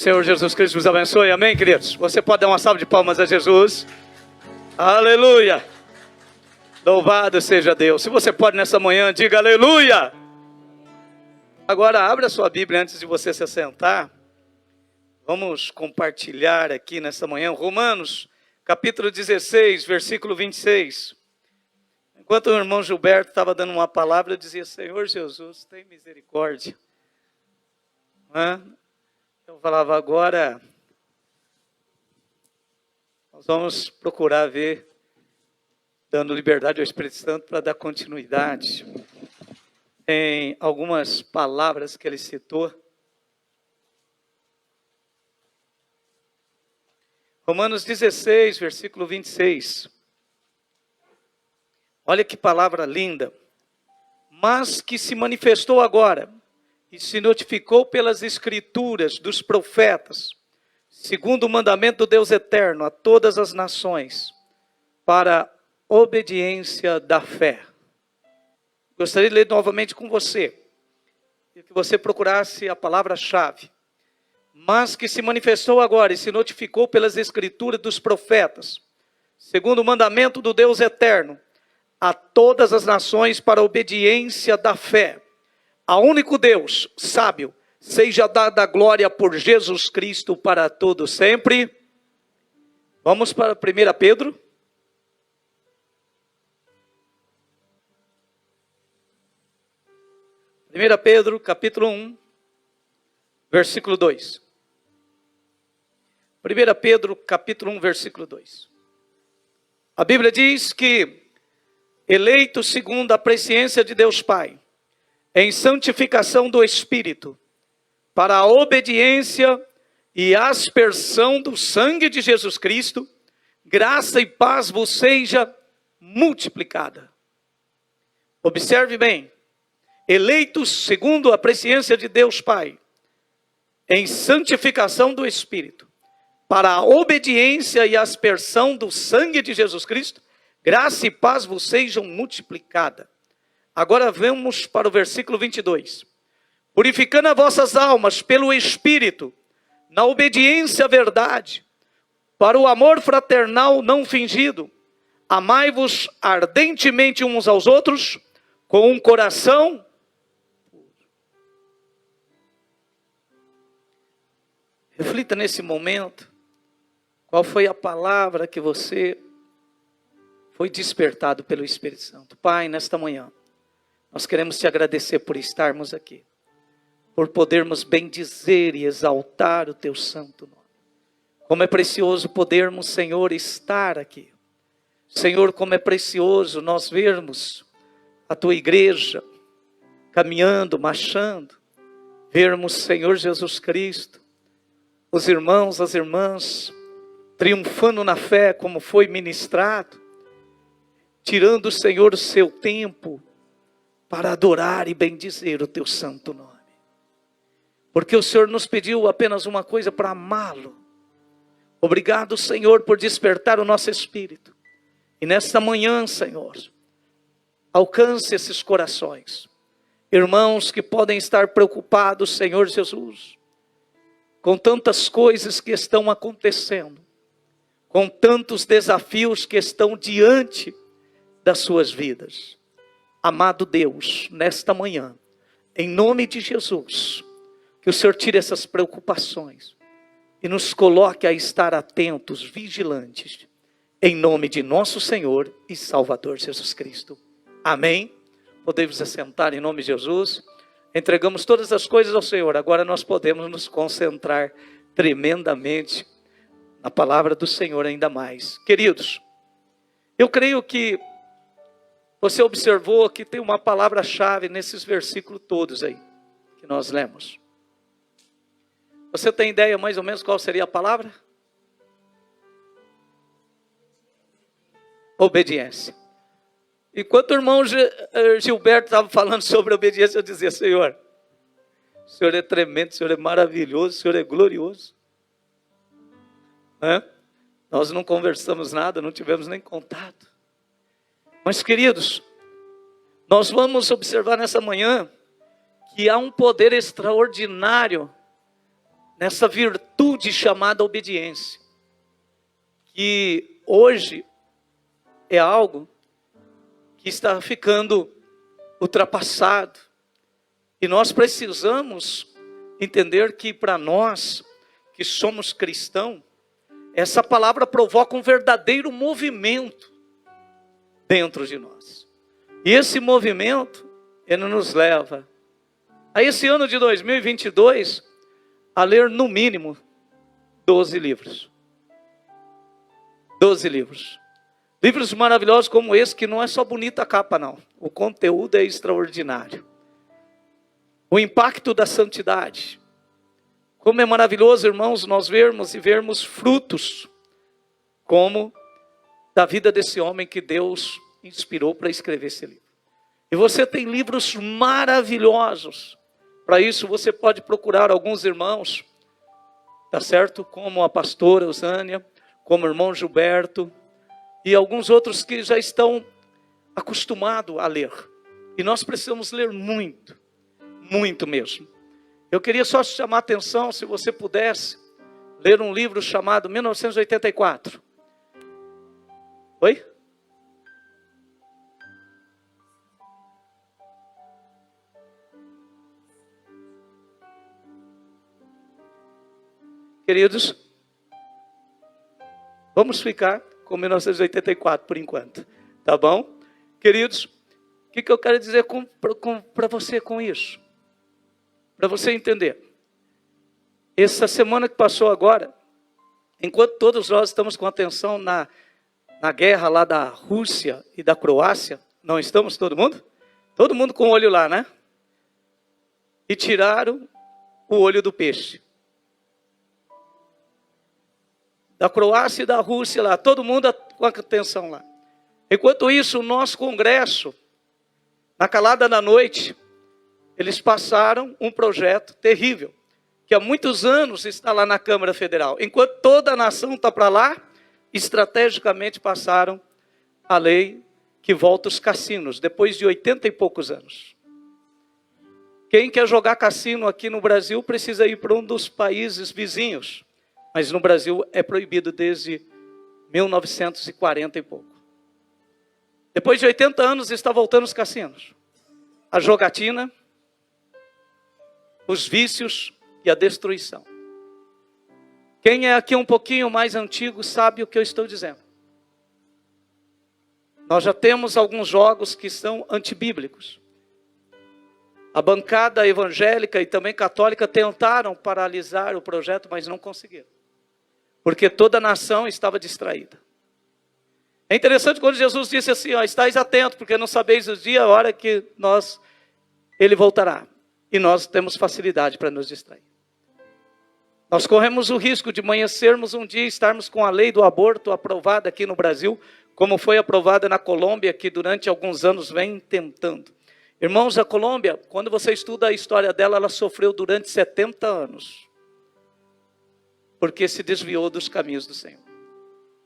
Senhor Jesus Cristo vos abençoe, amém, queridos? Você pode dar uma salva de palmas a Jesus? Aleluia! Louvado seja Deus. Se você pode nessa manhã, diga aleluia! Agora abra sua Bíblia antes de você se assentar. Vamos compartilhar aqui nessa manhã Romanos, capítulo 16, versículo 26. Enquanto o irmão Gilberto estava dando uma palavra, eu dizia: Senhor Jesus, tem misericórdia. Eu falava: agora nós vamos procurar ver, dando liberdade ao Espírito Santo para dar continuidade em algumas palavras que ele citou. Romanos 16, versículo 26. Olha que palavra linda. Mas que se manifestou agora e se notificou pelas escrituras dos profetas, segundo o mandamento do Deus eterno, a todas as nações, para obediência da fé. Gostaria de ler novamente com você, e que você procurasse a palavra-chave. Mas que se manifestou agora e se notificou pelas escrituras dos profetas, segundo o mandamento do Deus eterno, a todas as nações para a obediência da fé. A único Deus sábio, seja dada a glória por Jesus Cristo para todos sempre. Vamos para 1 Pedro. 1 Pedro, capítulo 1, versículo 2. 1 Pedro, capítulo 1, versículo 2. A Bíblia diz que, eleito segundo a presciência de Deus Pai, em santificação do Espírito, para a obediência e aspersão do sangue de Jesus Cristo, graça e paz vos seja multiplicada. Observe bem, eleitos segundo a presciência de Deus Pai, em santificação do Espírito, para a obediência e aspersão do sangue de Jesus Cristo, graça e paz vos sejam multiplicada. Agora vamos para o versículo 22. Purificando as vossas almas pelo Espírito, na obediência à verdade, para o amor fraternal não fingido, amai-vos ardentemente uns aos outros, com um coração puro. Reflita nesse momento, qual foi a palavra que você foi despertado pelo Espírito Santo. Pai, nesta manhã, nós queremos te agradecer por estarmos aqui, por podermos bendizer e exaltar o teu santo nome. Como é precioso podermos, Senhor, estar aqui. Senhor, como é precioso nós vermos a tua igreja caminhando, marchando. Vermos, Senhor Jesus Cristo, os irmãos, as irmãs, triunfando na fé como foi ministrado, tirando, Senhor, o seu tempo para adorar e bendizer o teu santo nome. Porque o Senhor nos pediu apenas uma coisa: para amá-lo. Obrigado, Senhor, por despertar o nosso espírito. E nesta manhã, Senhor, alcance esses corações. Irmãos que podem estar preocupados, Senhor Jesus, com tantas coisas que estão acontecendo, com tantos desafios que estão diante das suas vidas. Amado Deus, nesta manhã, em nome de Jesus, que o Senhor tire essas preocupações e nos coloque a estar atentos, vigilantes, em nome de nosso Senhor e Salvador Jesus Cristo. Amém? Podemos assentar em nome de Jesus. Entregamos todas as coisas ao Senhor. Agora nós podemos nos concentrar tremendamente na palavra do Senhor ainda mais. Queridos, eu creio que você observou que tem uma palavra-chave nesses versículos todos aí, que nós lemos. Você tem ideia mais ou menos qual seria a palavra? Obediência. Enquanto o irmão Gilberto estava falando sobre obediência, eu dizia: Senhor, o Senhor é tremendo, o Senhor é maravilhoso, o Senhor é glorioso. Nós não conversamos nada, não tivemos nem contato. Mas, queridos, nós vamos observar nessa manhã que há um poder extraordinário nessa virtude chamada obediência, que hoje é algo que está ficando ultrapassado. E nós precisamos entender que para nós, que somos cristãos, essa palavra provoca um verdadeiro movimento dentro de nós. E esse movimento, ele nos leva a esse ano de 2022, a ler no mínimo 12 livros. 12 livros. Livros maravilhosos como esse, que não é só bonita a capa, não. O conteúdo é extraordinário. O impacto da santidade. Como é maravilhoso, irmãos, nós vermos frutos como da vida desse homem que Deus inspirou para escrever esse livro. E você tem livros maravilhosos. Para isso você pode procurar alguns irmãos, tá certo? Como a pastora Eusânia, como o irmão Gilberto e alguns outros que já estão acostumados a ler. E nós precisamos ler muito, muito mesmo. Eu queria só chamar a atenção, se você pudesse, ler um livro chamado 1984. Oi? Queridos, vamos ficar com 1984 por enquanto, tá bom? Queridos, o que eu quero dizer para você com isso? Para você entender. Essa semana que passou agora, enquanto todos nós estamos com atenção na guerra lá da Rússia e da Croácia, não estamos todo mundo? Todo mundo com o olho lá, né? E tiraram o olho do peixe. Da Croácia e da Rússia lá, todo mundo com atenção lá. Enquanto isso, o nosso Congresso, na calada da noite, eles passaram um projeto terrível, que há muitos anos está lá na Câmara Federal. Enquanto toda a nação está para lá, estrategicamente passaram a lei que volta os cassinos, depois de 80 e poucos anos. Quem quer jogar cassino aqui no Brasil precisa ir para um dos países vizinhos. Mas no Brasil é proibido desde 1940 e pouco. Depois de 80 anos está voltando os cassinos. A jogatina, os vícios e a destruição. Quem é aqui um pouquinho mais antigo sabe o que eu estou dizendo. Nós já temos alguns jogos que são antibíblicos. A bancada evangélica e também católica tentaram paralisar o projeto, mas não conseguiram. Porque toda a nação estava distraída. É interessante quando Jesus disse assim, ó, estáis atentos, porque não sabeis o dia, a hora que ele voltará. E nós temos facilidade para nos distrair. Nós corremos o risco de amanhecermos um dia, estarmos com a lei do aborto aprovada aqui no Brasil, como foi aprovada na Colômbia, que durante alguns anos vem tentando. Irmãos, a Colômbia, quando você estuda a história dela, ela sofreu durante 70 anos. Porque se desviou dos caminhos do Senhor.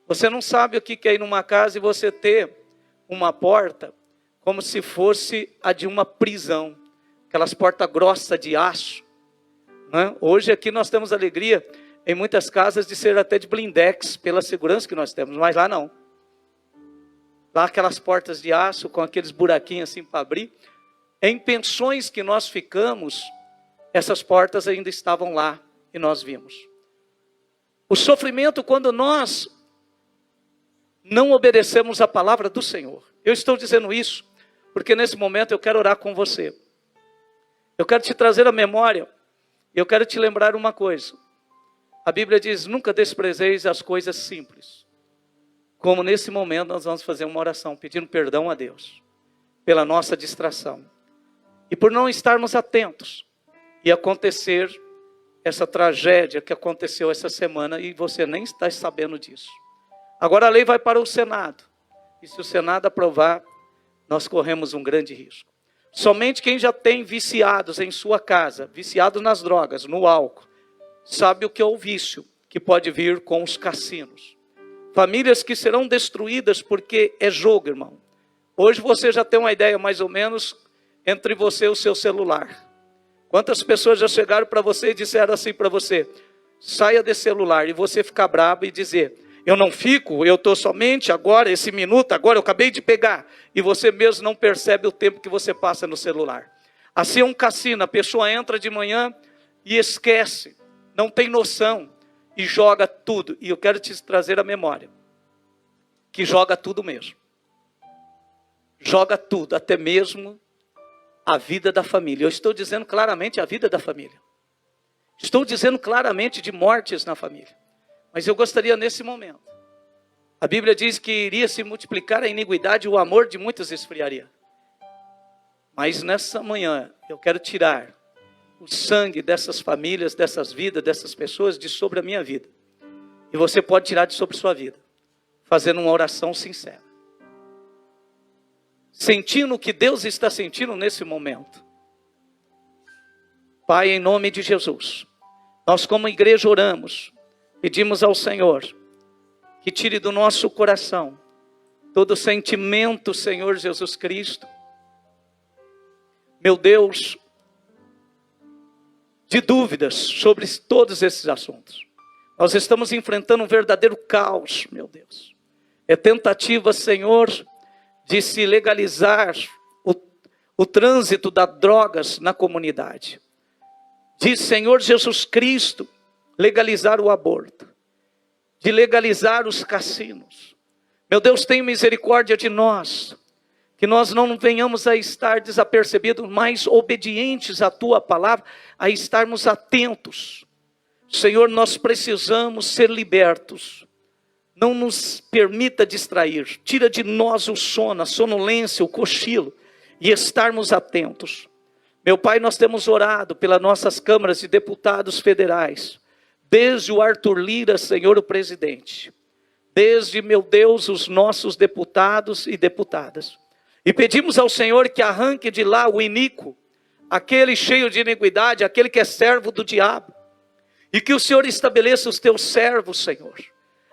Você não sabe o que é ir numa casa e você ter uma porta como se fosse a de uma prisão. Aquelas portas grossas de aço. Né? Hoje aqui nós temos alegria em muitas casas de ser até de blindex, pela segurança que nós temos, mas lá não. Lá aquelas portas de aço com aqueles buraquinhos assim para abrir. Em pensões que nós ficamos, essas portas ainda estavam lá e nós vimos. O sofrimento quando nós não obedecemos a palavra do Senhor. Eu estou dizendo isso porque nesse momento eu quero orar com você. Eu quero te trazer a memória. Eu quero te lembrar uma coisa. A Bíblia diz, nunca desprezeis as coisas simples. Como nesse momento nós vamos fazer uma oração pedindo perdão a Deus. Pela nossa distração. E por não estarmos atentos. E acontecer essa tragédia que aconteceu essa semana e você nem está sabendo disso. Agora a lei vai para o Senado. E se o Senado aprovar, nós corremos um grande risco. Somente quem já tem viciados em sua casa, viciados nas drogas, no álcool, sabe o que é o vício que pode vir com os cassinos. Famílias que serão destruídas porque é jogo, irmão. Hoje você já tem uma ideia mais ou menos entre você e o seu celular. Quantas pessoas já chegaram para você e disseram assim para você, saia desse celular, e você ficar bravo e dizer, eu não fico, eu estou somente agora, esse minuto, agora eu acabei de pegar, e você mesmo não percebe o tempo que você passa no celular. Assim é um cassino, a pessoa entra de manhã e esquece, não tem noção, e joga tudo. E eu quero te trazer a memória, que joga tudo mesmo. Joga tudo, até mesmo a vida da família. Eu estou dizendo claramente a vida da família. Estou dizendo claramente de mortes na família. Mas eu gostaria nesse momento. A Bíblia diz que iria se multiplicar a iniquidade e o amor de muitos esfriaria. Mas nessa manhã eu quero tirar o sangue dessas famílias, dessas vidas, dessas pessoas de sobre a minha vida. E você pode tirar de sobre sua vida, fazendo uma oração sincera. Sentindo o que Deus está sentindo nesse momento. Pai, em nome de Jesus, nós como igreja oramos, pedimos ao Senhor que tire do nosso coração todo sentimento, Senhor Jesus Cristo, meu Deus, de dúvidas sobre todos esses assuntos. Nós estamos enfrentando um verdadeiro caos, meu Deus. É tentativa, Senhor, de se legalizar o trânsito das drogas na comunidade. De, Senhor Jesus Cristo, legalizar o aborto. De legalizar os cassinos. Meu Deus, tenha misericórdia de nós. Que nós não venhamos a estar desapercebidos, mas obedientes à Tua palavra, a estarmos atentos. Senhor, nós precisamos ser libertos. Não nos permita distrair. Tira de nós o sono, a sonolência, o cochilo. E estarmos atentos. Meu Pai, nós temos orado pelas nossas câmaras de deputados federais. Desde o Arthur Lira, Senhor, o presidente. Desde, meu Deus, os nossos deputados e deputadas. E pedimos ao Senhor que arranque de lá o iníquo. Aquele cheio de iniquidade, aquele que é servo do diabo. E que o Senhor estabeleça os teus servos, Senhor.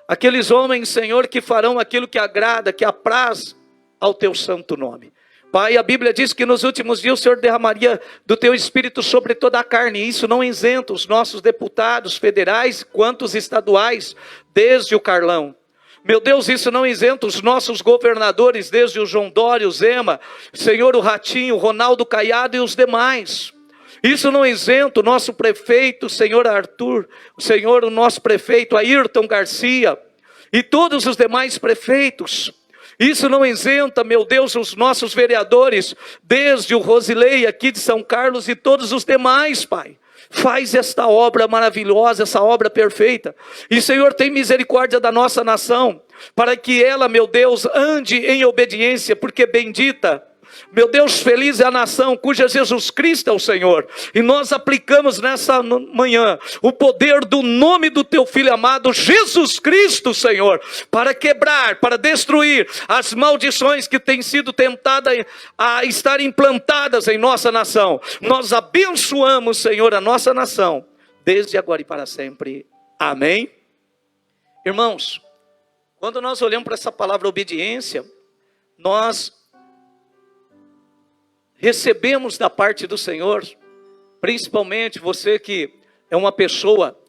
Aqueles homens, Senhor, que farão aquilo que agrada, que apraz ao teu santo nome. Pai, a Bíblia diz que nos últimos dias o Senhor derramaria do teu Espírito sobre toda a carne. E isso não isenta os nossos deputados federais, quanto os estaduais, desde o Carlão. Meu Deus, isso não isenta os nossos governadores, desde o João Dória, o Zema, Senhor, o Ratinho, o Ronaldo Caiado e os demais. Isso não isenta o nosso prefeito, Senhor Arthur, Senhor, o nosso prefeito Ayrton Garcia e todos os demais prefeitos. Isso não isenta, meu Deus, os nossos vereadores, desde o Rosilei aqui de São Carlos e todos os demais, Pai. Faz esta obra maravilhosa, essa obra perfeita. E, Senhor, tem misericórdia da nossa nação, para que ela, meu Deus, ande em obediência, porque bendita, meu Deus, feliz é a nação cuja Jesus Cristo é o Senhor. E nós aplicamos nessa manhã o poder do nome do teu Filho amado, Jesus Cristo, Senhor, para quebrar, para destruir as maldições que têm sido tentadas a estar implantadas em nossa nação. Nós abençoamos, Senhor, a nossa nação, desde agora e para sempre. Amém? Irmãos, quando nós olhamos para essa palavra obediência, nós recebemos da parte do Senhor, principalmente você que é uma pessoa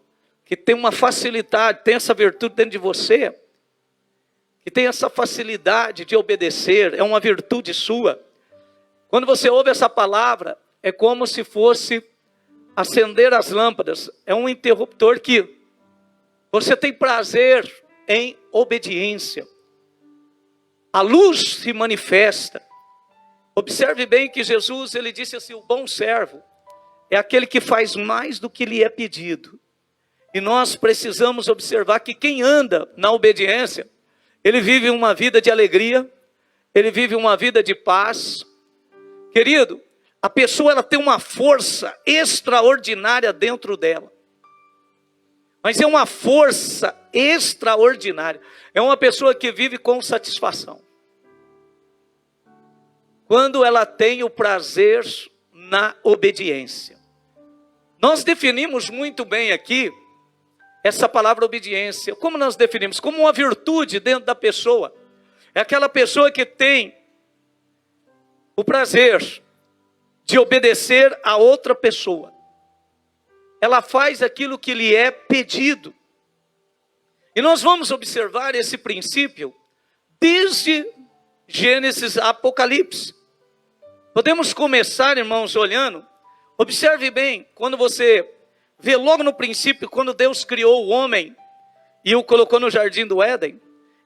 que tem uma facilidade, tem essa virtude dentro de você, que tem essa facilidade de obedecer, é uma virtude sua. Quando você ouve essa palavra, é como se fosse acender as lâmpadas, é um interruptor que você tem prazer em obediência. A luz se manifesta. Observe bem que Jesus, ele disse assim, o bom servo é aquele que faz mais do que lhe é pedido. E nós precisamos observar que quem anda na obediência, ele vive uma vida de alegria, ele vive uma vida de paz. Querido, a pessoa ela tem uma força extraordinária dentro dela. Mas é uma força extraordinária. É uma pessoa que vive com satisfação. Quando ela tem o prazer na obediência. Nós definimos muito bem aqui essa palavra obediência. Como nós definimos? Como uma virtude dentro da pessoa. É aquela pessoa que tem o prazer de obedecer a outra pessoa. ela faz aquilo que lhe é pedido. E nós vamos observar esse princípio desde Gênesis a Apocalipse. Podemos começar, irmãos, olhando. Observe bem, quando você vê logo no princípio, quando Deus criou o homem e o colocou no jardim do Éden,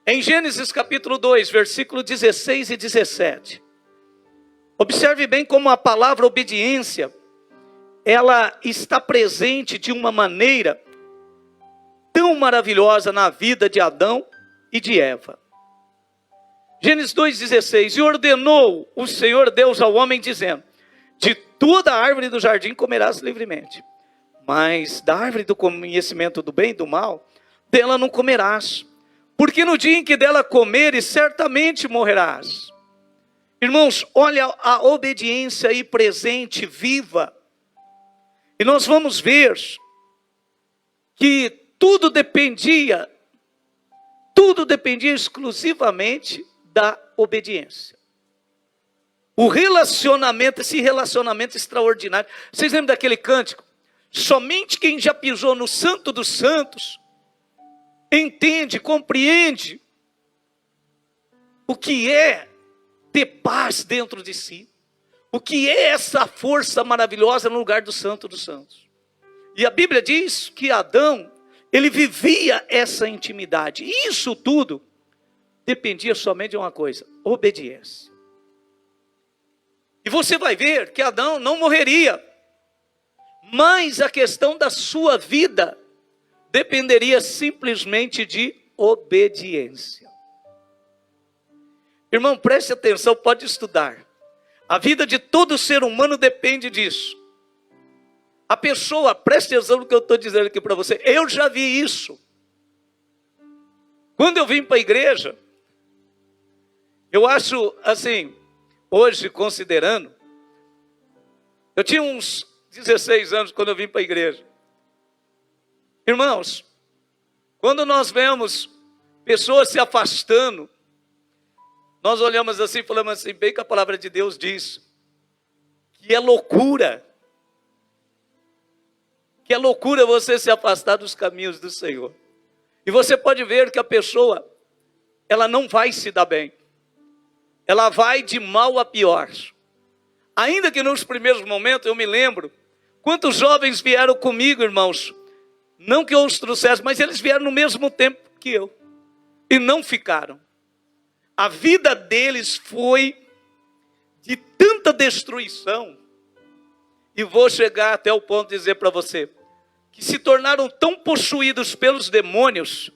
em Gênesis capítulo 2, versículo 16 e 17. Observe bem como a palavra obediência, ela está presente de uma maneira tão maravilhosa na vida de Adão e de Eva. Gênesis 2,16, e ordenou o Senhor Deus ao homem, dizendo, de toda a árvore do jardim comerás livremente, mas da árvore do conhecimento do bem e do mal, dela não comerás, porque no dia em que dela comeres, certamente morrerás. Irmãos, olha a obediência aí presente, viva. E nós vamos ver que tudo dependia exclusivamente da obediência. O relacionamento, esse relacionamento extraordinário. Vocês lembram daquele cântico? Somente quem já pisou no Santo dos Santos entende, compreende o que é ter paz dentro de si. O que é essa força maravilhosa no lugar do Santo dos Santos. E a Bíblia diz que Adão, ele vivia essa intimidade. E isso tudo dependia somente de uma coisa, obediência. E você vai ver que Adão não morreria, mas a questão da sua vida dependeria simplesmente de obediência. Irmão, preste atenção, pode estudar. A vida de todo ser humano depende disso. A pessoa, preste atenção no que eu estou dizendo aqui para você. Eu já vi isso. Quando eu vim para a igreja, eu acho assim, hoje considerando, eu tinha uns 16 anos quando eu vim para a igreja. Irmãos, quando nós vemos pessoas se afastando, nós olhamos assim e falamos assim, bem que a palavra de Deus diz, que é loucura. Que é loucura você se afastar dos caminhos do Senhor. E você pode ver que a pessoa, ela não vai se dar bem. Ela vai de mal a pior. Ainda que nos primeiros momentos, eu me lembro, quantos jovens vieram comigo, irmãos, não que eu os trouxesse, mas eles vieram no mesmo tempo que eu. E não ficaram. A vida deles foi de tanta destruição. E vou chegar até o ponto de dizer para você, que se tornaram tão possuídos pelos demônios,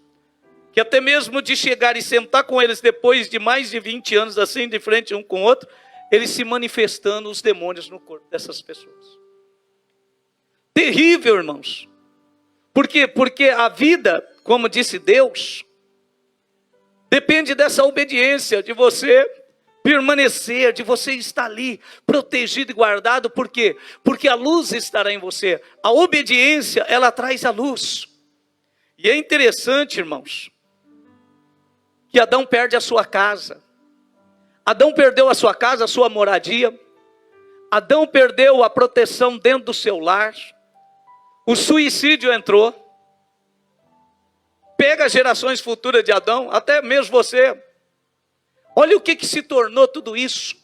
que até mesmo de chegar e sentar com eles depois de mais de 20 anos assim, de frente um com o outro, eles se manifestando os demônios no corpo dessas pessoas. Terrível, irmãos. Por quê? Porque a vida, como disse Deus, depende dessa obediência, de você permanecer, de você estar ali, protegido e guardado. Por quê? Porque a luz estará em você. A obediência, ela traz a luz. E é interessante, irmãos, que Adão perde a sua casa. Adão perdeu a sua casa, a sua moradia. Adão perdeu a proteção dentro do seu lar. O suicídio entrou. Pega as gerações futuras de Adão, até mesmo você. Olha o que se tornou tudo isso.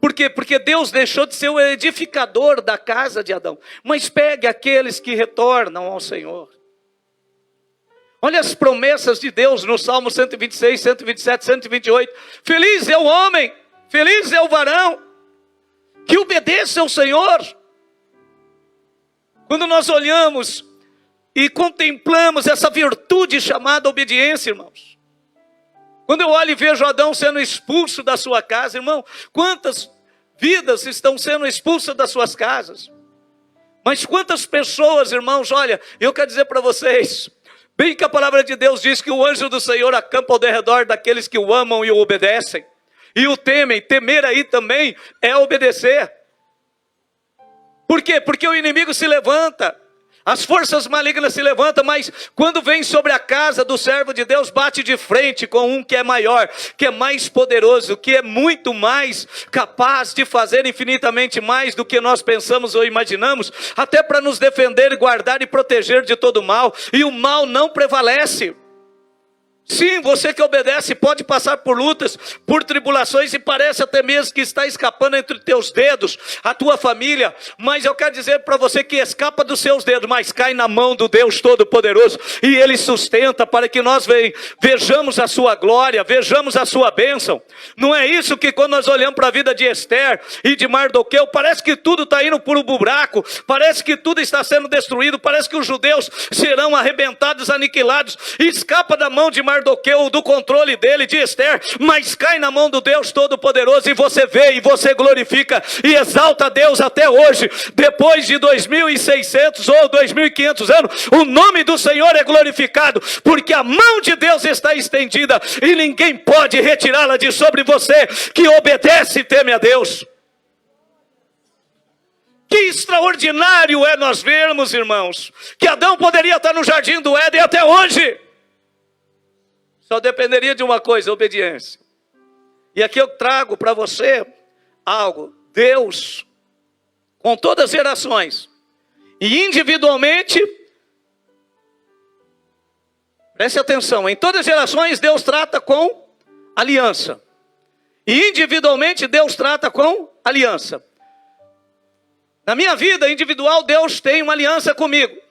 Por quê? Porque Deus deixou de ser o edificador da casa de Adão. Mas pegue aqueles que retornam ao Senhor. Olha as promessas de Deus no Salmo 126, 127, 128. Feliz é o homem, feliz é o varão, que obedece ao Senhor. Quando nós olhamos e contemplamos essa virtude chamada obediência, irmãos. Quando eu olho e vejo Adão sendo expulso da sua casa, irmão, quantas vidas estão sendo expulsas das suas casas? Mas quantas pessoas, irmãos, olha, eu quero dizer para vocês, bem que a palavra de Deus diz que o anjo do Senhor acampa ao derredor daqueles que o amam e o obedecem. E o temem, temer aí também é obedecer. Por quê? Porque o inimigo se levanta. As forças malignas se levantam, mas quando vem sobre a casa do servo de Deus, bate de frente com um que é maior, que é mais poderoso, que é muito mais capaz de fazer infinitamente mais do que nós pensamos ou imaginamos, até para nos defender, guardar e proteger de todo mal, e o mal não prevalece. Sim, você que obedece pode passar por lutas, por tribulações, e parece até mesmo que está escapando entre teus dedos, a tua família, mas eu quero dizer para você que escapa dos seus dedos, mas cai na mão do Deus Todo-Poderoso, e Ele sustenta para que nós vejamos a sua glória, vejamos a sua bênção. Não é isso que quando nós olhamos para a vida de Esther e de Mardoqueu, parece que tudo está indo por um buraco, parece que tudo está sendo destruído, parece que os judeus serão arrebentados, aniquilados, e escapa da mão de Mardoqueu, do controle dele, de Esther, mas cai na mão do Deus Todo-Poderoso, e você vê, e você glorifica, e exalta a Deus até hoje, depois de 2.600 ou 2.500 anos, o nome do Senhor é glorificado, porque a mão de Deus está estendida, e ninguém pode retirá-la de sobre você, que obedece e teme a Deus. Que extraordinário é nós vermos, irmãos, que Adão poderia estar no jardim do Éden até hoje, só dependeria de uma coisa: obediência. E aqui eu trago para você algo. Deus, com todas as gerações, e individualmente, preste atenção, em todas as gerações Deus trata com aliança. E individualmente Deus trata com aliança. Na minha vida individual, Deus tem uma aliança comigo.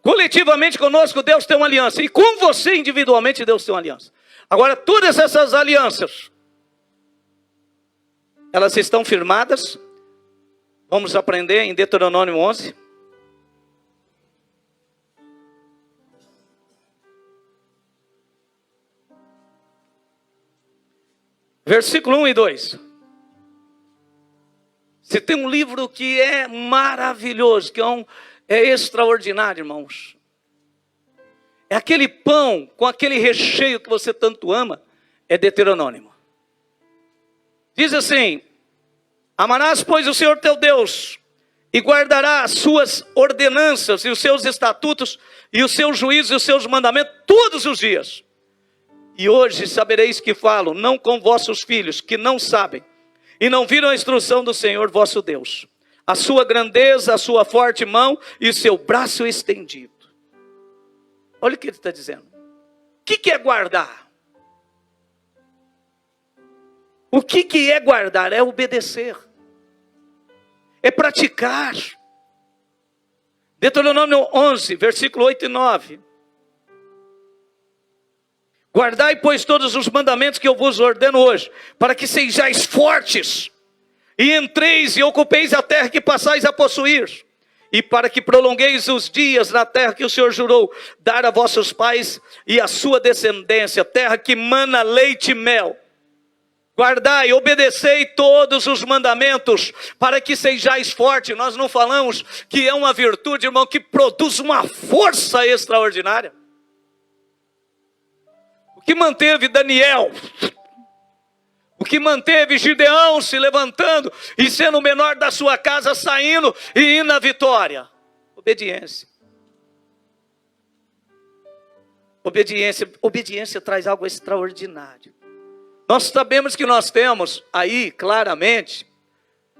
Coletivamente conosco, Deus tem uma aliança. E com você individualmente, Deus tem uma aliança. Agora, todas essas alianças, elas estão firmadas. Vamos aprender em Deuteronômio 11. Versículo 1 e 2. Se tem um livro que é maravilhoso, que é extraordinário, irmãos. É aquele pão com aquele recheio que você tanto ama, é Deuteronômio. Diz assim: amarás, pois, o Senhor teu Deus, e guardará as suas ordenanças, e os seus estatutos, e os seus juízos, e os seus mandamentos, todos os dias. E hoje sabereis que falo, não com vossos filhos, que não sabem, e não viram a instrução do Senhor vosso Deus, a sua grandeza, a sua forte mão, e o seu braço estendido. Olha o que ele está dizendo. O que é guardar? O que é guardar? É obedecer. É praticar. Deuteronômio 11, versículo 8 e 9. Guardai, pois, todos os mandamentos que eu vos ordeno hoje, para que sejais fortes, e entreis e ocupeis a terra que passais a possuir, e para que prolongueis os dias na terra que o Senhor jurou dar a vossos pais e a sua descendência, terra que mana leite e mel. Guardai, obedecei todos os mandamentos, para que sejais fortes. Nós não falamos que é uma virtude, irmão, que produz uma força extraordinária. O que manteve Daniel, o que manteve Gideão se levantando e sendo o menor da sua casa, saindo e indo à vitória? Obediência. Obediência traz algo extraordinário. Nós sabemos que nós temos aí claramente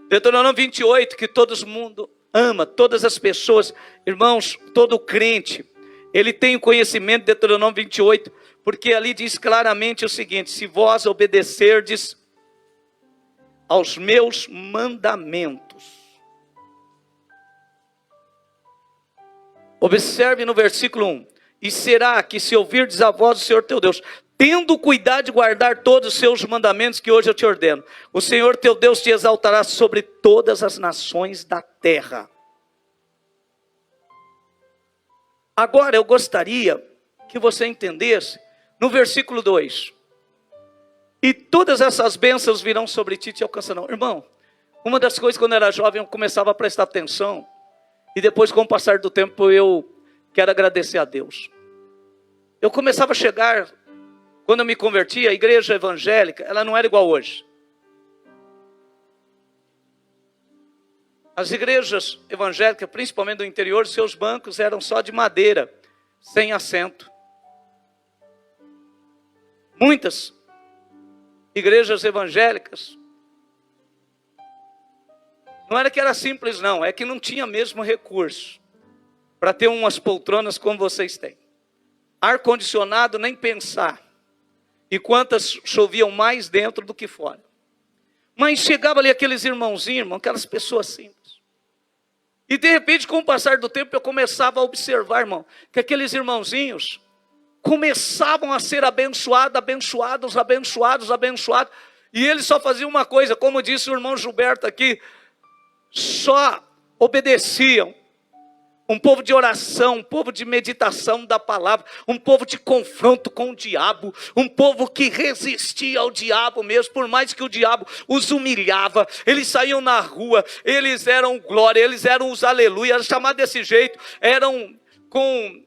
Deuteronômio 28, que todo mundo ama, todas as pessoas, irmãos, todo crente, ele tem o conhecimento de Deuteronômio 28, porque ali diz claramente o seguinte: se vós obedecerdes aos meus mandamentos. Observe no versículo 1. E será que se ouvirdes a voz do Senhor teu Deus, tendo cuidado de guardar todos os seus mandamentos que hoje eu te ordeno, o Senhor teu Deus te exaltará sobre todas as nações da terra. Agora eu gostaria que você entendesse no versículo 2. E todas essas bênçãos virão sobre ti e te alcançarão. Irmão, uma das coisas quando eu era jovem eu começava a prestar atenção. E depois com o passar do tempo eu quero agradecer a Deus. Eu começava a chegar, quando eu me converti, a igreja evangélica, ela não era igual hoje. As igrejas evangélicas, principalmente do interior, seus bancos eram só de madeira, sem assento. Muitas igrejas evangélicas, não era que era simples não, é que não tinha mesmo recurso para ter umas poltronas como vocês têm. Ar-condicionado, nem pensar. E quantas choviam mais dentro do que fora. Mas chegava ali aqueles irmãozinhos, irmão, aquelas pessoas simples. E de repente, com o passar do tempo, eu começava a observar, irmão, que aqueles irmãozinhos começavam a ser abençoados. E eles só faziam uma coisa, como disse o irmão Gilberto aqui, só obedeciam. Um povo de oração, um povo de meditação da palavra, um povo de confronto com o diabo, um povo que resistia ao diabo mesmo, por mais que o diabo os humilhava. Eles saíam na rua, eles eram glória, eles eram os aleluia, eram chamados desse jeito, eram com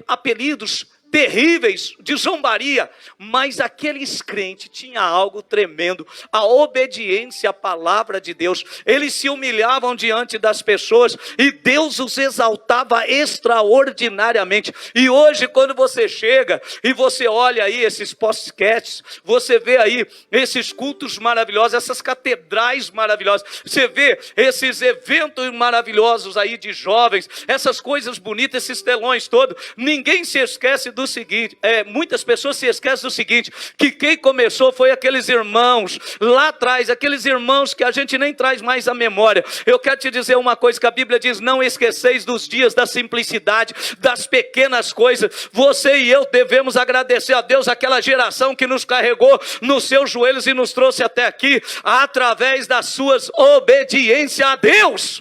apelidos terríveis de zombaria, mas aqueles crentes tinham algo tremendo, a obediência à palavra de Deus. Eles se humilhavam diante das pessoas e Deus os exaltava extraordinariamente. E hoje, quando você chega e você olha aí esses podcasts, você vê aí esses cultos maravilhosos, essas catedrais maravilhosas, você vê esses eventos maravilhosos aí de jovens, essas coisas bonitas, esses telões todos. Ninguém se esquece do seguinte, muitas pessoas se esquecem do seguinte, que quem começou foi aqueles irmãos lá atrás, aqueles irmãos que a gente nem traz mais à memória. Eu quero te dizer uma coisa que a Bíblia diz: não esqueceis dos dias da simplicidade, das pequenas coisas. Você e eu devemos agradecer a Deus, aquela geração que nos carregou nos seus joelhos e nos trouxe até aqui, através das suas obediências a Deus.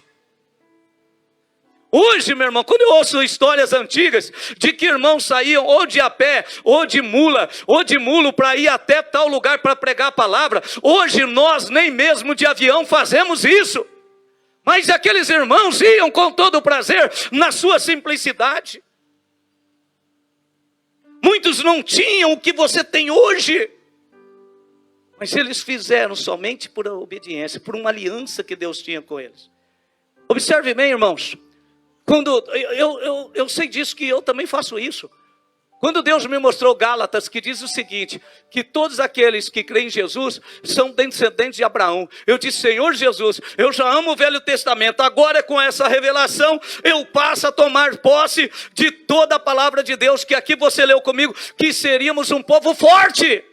Hoje, meu irmão, quando eu ouço histórias antigas de que irmãos saíam ou de a pé, ou de mula, ou de mulo para ir até tal lugar para pregar a palavra, hoje nós nem mesmo de avião fazemos isso. Mas aqueles irmãos iam com todo o prazer, na sua simplicidade. Muitos não tinham o que você tem hoje, mas eles fizeram somente por obediência, por uma aliança que Deus tinha com eles. Observe bem, irmãos. Quando eu sei disso, que eu também faço isso. Quando Deus me mostrou Gálatas, que diz o seguinte, que todos aqueles que creem em Jesus são descendentes de Abraão. Eu disse: Senhor Jesus, eu já amo o Velho Testamento, agora com essa revelação, eu passo a tomar posse de toda a palavra de Deus, que aqui você leu comigo, que seríamos um povo forte.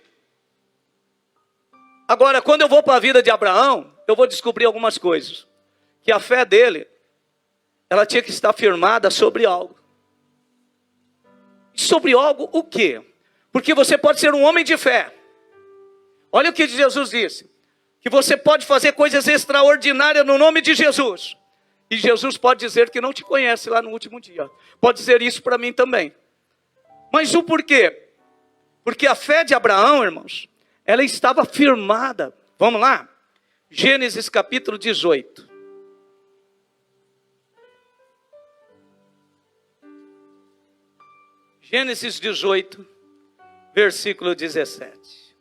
Agora, quando eu vou para a vida de Abraão, eu vou descobrir algumas coisas. Que a fé dele, ela tinha que estar firmada sobre algo. Sobre algo o quê? Porque você pode ser um homem de fé. Olha o que Jesus disse. Que você pode fazer coisas extraordinárias no nome de Jesus. E Jesus pode dizer que não te conhece lá no último dia. Pode dizer isso para mim também. Mas o porquê? Porque a fé de Abraão, irmãos, ela estava firmada. Vamos lá? Gênesis capítulo 18. Gênesis 18, versículo 17.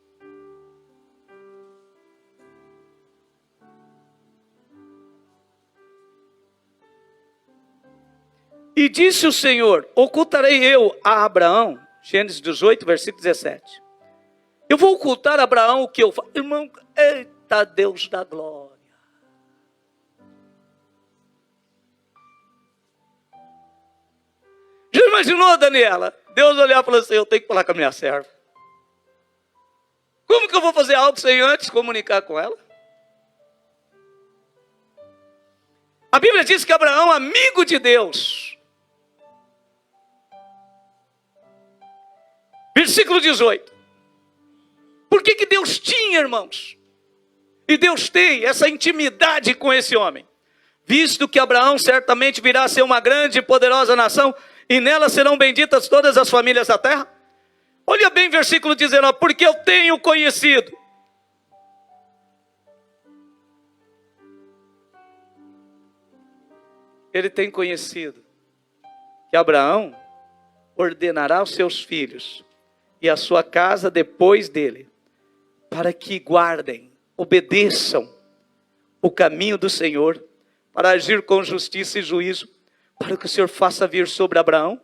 E disse o Senhor: ocultarei eu a Abraão, Gênesis 18, versículo 17. Eu vou ocultar a Abraão o que eu faço. Irmão, eita Deus da glória. Já imaginou, Daniela? Deus olhar e falar assim: eu tenho que falar com a minha serva. Como que eu vou fazer algo sem antes comunicar com ela? A Bíblia diz que Abraão, amigo de Deus. Versículo 18. Por que Deus tinha, irmãos? E Deus tem essa intimidade com esse homem. Visto que Abraão certamente virá a ser uma grande e poderosa nação, e nela serão benditas todas as famílias da terra. Olha bem versículo 19, porque eu tenho conhecido. Ele tem conhecido que Abraão ordenará aos seus filhos e a sua casa depois dele, para que guardem, obedeçam o caminho do Senhor, para agir com justiça e juízo, para que o Senhor faça vir sobre Abraão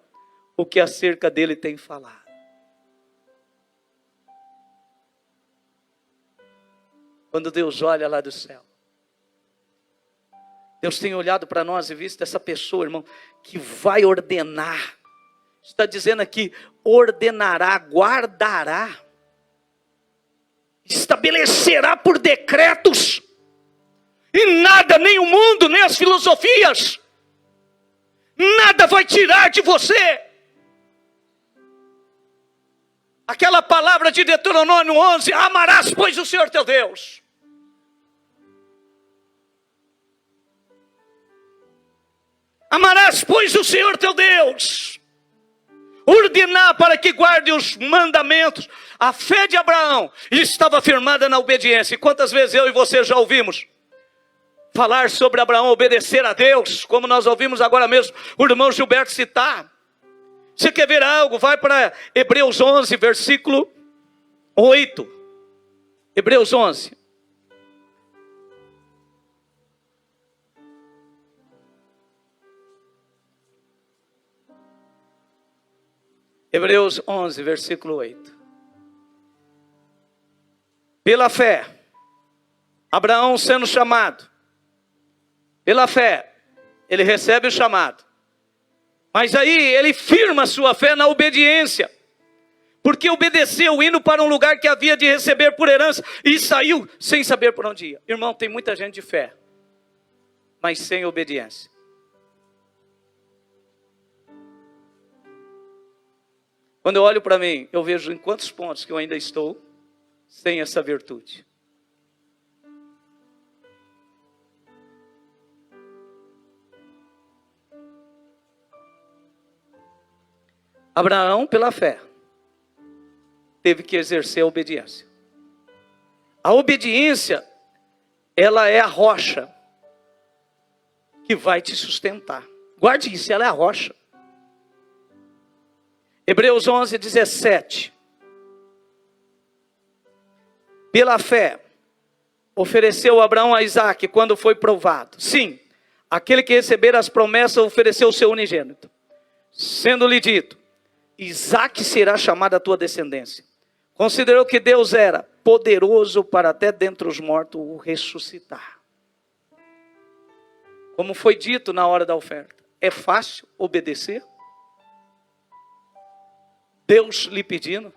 o que acerca dele tem falado. Quando Deus olha lá do céu, Deus tem olhado para nós e visto essa pessoa, irmão, que vai ordenar. Está dizendo aqui, ordenará, guardará, estabelecerá por decretos. E nada, nem o mundo, nem as filosofias, nada vai tirar de você. Aquela palavra de Deuteronômio 11, amarás, pois, o Senhor teu Deus. Amarás, pois, o Senhor teu Deus. Ordenar para que guarde os mandamentos. A fé de Abraão estava firmada na obediência. E quantas vezes eu e você já ouvimos falar sobre Abraão obedecer a Deus, como nós ouvimos agora mesmo o irmão Gilberto citar. Você quer ver algo? Vai para Hebreus 11, versículo 8. Hebreus 11. Hebreus 11, versículo 8. Pela fé, Abraão sendo chamado, pela fé, ele recebe o chamado. Mas aí ele firma sua fé na obediência. Porque obedeceu indo para um lugar que havia de receber por herança e saiu sem saber por onde ia. Irmão, tem muita gente de fé, mas sem obediência. Quando eu olho para mim, eu vejo em quantos pontos que eu ainda estou sem essa virtude. Abraão, pela fé, teve que exercer a obediência. A obediência, ela é a rocha que vai te sustentar. Guarde isso, ela é a rocha. Hebreus 11, 17. Pela fé, ofereceu Abraão a Isaque quando foi provado. Sim, aquele que receber as promessas ofereceu o seu unigênito. Sendo-lhe dito, Isaque será chamada a tua descendência. Considerou que Deus era poderoso para até dentre os mortos o ressuscitar. Como foi dito na hora da oferta, é fácil obedecer? Deus lhe pedindo.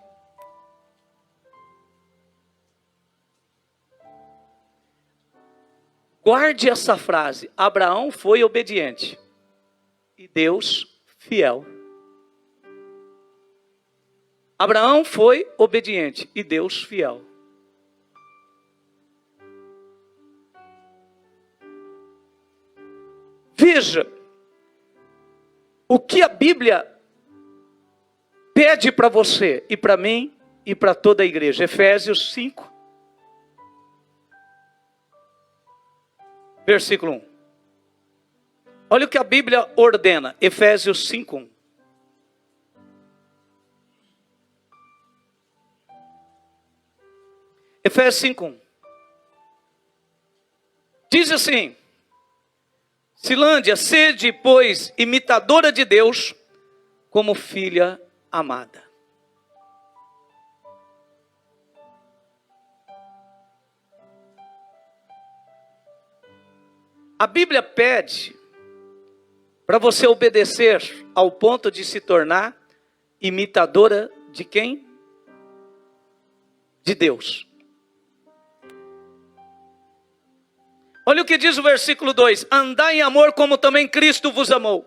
Guarde essa frase, Abraão foi obediente e Deus fiel. Abraão foi obediente e Deus fiel. Veja, o que a Bíblia pede para você e para mim e para toda a igreja. Efésios 5, versículo 1. Olha o que a Bíblia ordena. Efésios 5, 1. Efésios 5, 1. Diz assim: Silândia, sede, pois, imitadora de Deus, como filha amada. A Bíblia pede para você obedecer ao ponto de se tornar imitadora de quem? De Deus. Olha o que diz o versículo 2: andai em amor como também Cristo vos amou,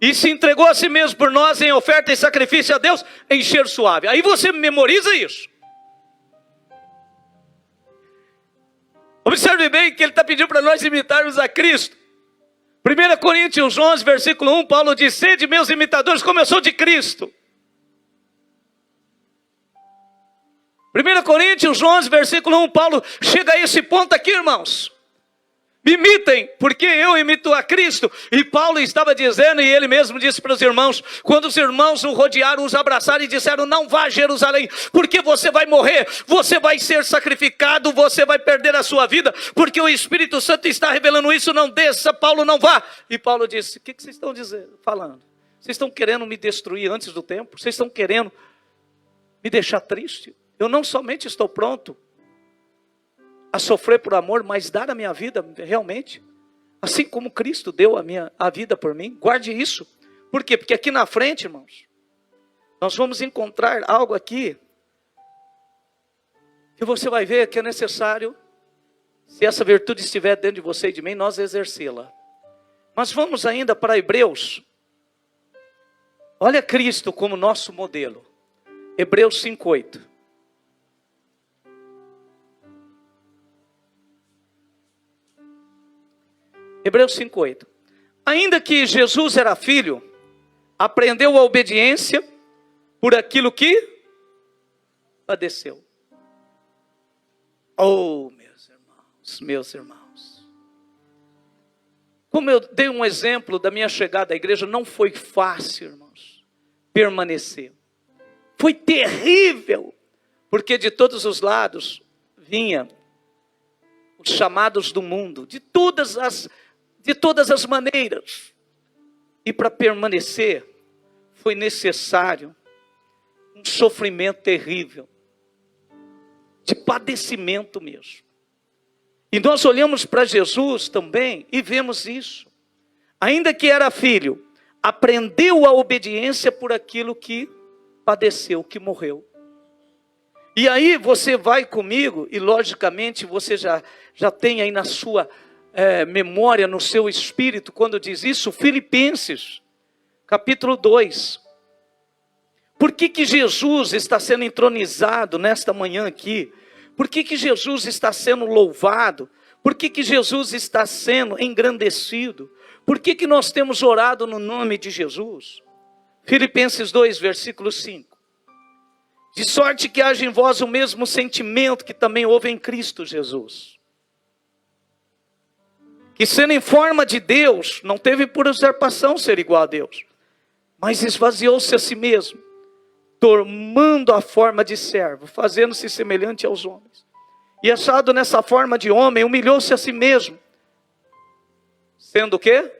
e se entregou a si mesmo por nós em oferta e sacrifício a Deus em cheiro suave. Aí você memoriza isso. Observe bem que ele está pedindo para nós imitarmos a Cristo. 1 Coríntios 11, versículo 1, Paulo diz: sede meus imitadores como eu sou de Cristo. 1 Coríntios 11, versículo 1, Paulo chega a esse ponto aqui, irmãos. Me imitem, porque eu imito a Cristo. E Paulo estava dizendo, e ele mesmo disse para os irmãos, quando os irmãos o rodearam, os abraçaram e disseram, não vá a Jerusalém, porque você vai morrer, você vai ser sacrificado, você vai perder a sua vida, porque o Espírito Santo está revelando isso, não desça, Paulo, não vá. E Paulo disse, o que vocês estão falando? Vocês estão querendo me destruir antes do tempo? Vocês estão querendo me deixar triste? Eu não somente estou pronto a sofrer por amor, mas dar a minha vida realmente, assim como Cristo deu a vida por mim. Guarde isso. Por quê? Porque aqui na frente, irmãos, nós vamos encontrar algo aqui que você vai ver que é necessário, se essa virtude estiver dentro de você e de mim, nós exercê-la. Mas vamos ainda para Hebreus. Olha Cristo como nosso modelo. Hebreus 5:8. Hebreus 5:8. Ainda que Jesus era filho, aprendeu a obediência por aquilo que padeceu. Oh, meus irmãos. Como eu dei um exemplo da minha chegada à igreja, não foi fácil, irmãos, permanecer. Foi terrível, porque de todos os lados vinha os chamados do mundo, de todas as maneiras. E para permanecer, foi necessário um sofrimento terrível, de padecimento mesmo. E nós olhamos para Jesus também e vemos isso. Ainda que era filho, aprendeu a obediência por aquilo que padeceu, que morreu. E aí você vai comigo, e logicamente você já tem aí na sua memória, no seu espírito, quando diz isso, Filipenses, capítulo 2. Por que Jesus está sendo entronizado nesta manhã aqui? Por que Jesus está sendo louvado? Por que Jesus está sendo engrandecido? Por que nós temos orado no nome de Jesus? Filipenses 2, versículo 5. De sorte que haja em vós o mesmo sentimento que também houve em Cristo Jesus. Que sendo em forma de Deus, não teve por usurpação ser igual a Deus, mas esvaziou-se a si mesmo, tomando a forma de servo, fazendo-se semelhante aos homens. E achado nessa forma de homem, humilhou-se a si mesmo. Sendo o quê?